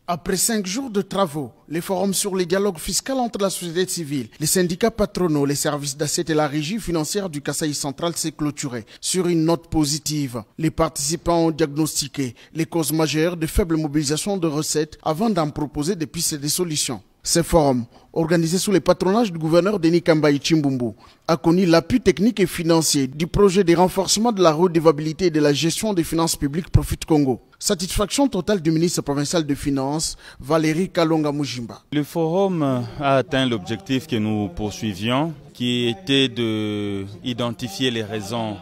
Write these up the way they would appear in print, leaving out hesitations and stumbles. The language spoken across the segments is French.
Après 5 jours de travaux, les forums sur le dialogue fiscal entre la société civile, les syndicats patronaux, les services d'assiette et la régie financière du Kasaï central s'est clôturé sur une note positive. Les participants ont diagnostiqué les causes majeures de faible mobilisation de recettes avant d'en proposer des pistes de solutions. Ce forum, organisé sous le patronage du gouverneur Denis Kambayi Chimbumbu, a connu l'appui technique et financier du projet de renforcement de la redevabilité et de la gestion des finances publiques Profit Congo. Satisfaction totale du ministre provincial de Finances, Valérie Kalonga Mujimba. Le forum a atteint l'objectif que nous poursuivions, qui était d'identifier les raisons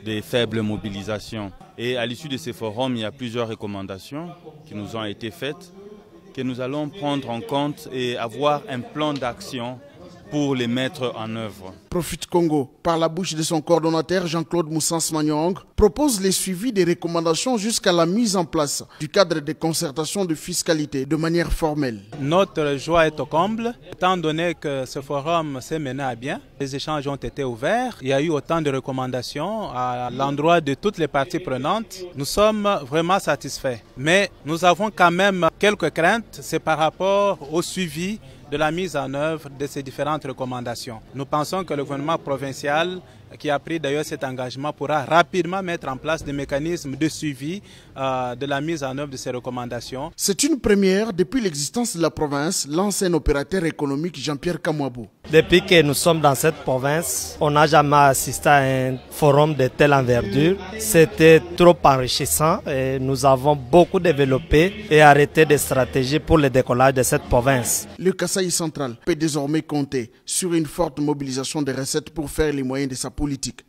des faibles mobilisations. Et à l'issue de ce forum, il y a plusieurs recommandations qui nous ont été faites, que nous allons prendre en compte et avoir un plan d'action pour les mettre en œuvre. Profit Congo, par la bouche de son coordonnateur Jean-Claude Moussans Magnong, propose le suivi des recommandations jusqu'à la mise en place du cadre de concertation de fiscalité de manière formelle. Notre joie est au comble, étant donné que ce forum s'est mené à bien. Les échanges ont été ouverts, il y a eu autant de recommandations à l'endroit de toutes les parties prenantes. Nous sommes vraiment satisfaits, mais nous avons quand même quelques craintes, c'est par rapport au suivi de la mise en œuvre de ces différentes recommandations. Nous pensons que le gouvernement provincial, qui a pris d'ailleurs cet engagement, pourra rapidement mettre en place des mécanismes de suivi de la mise en œuvre de ces recommandations. C'est une première depuis l'existence de la province, lance un opérateur économique Jean-Pierre Kamwabou. Depuis que nous sommes dans cette province, on n'a jamais assisté à un forum de telle envergure. C'était trop enrichissant et nous avons beaucoup développé et arrêté des stratégies pour le décollage de cette province. Le Kasaï central peut désormais compter sur une forte mobilisation des recettes pour faire les moyens de sa politique.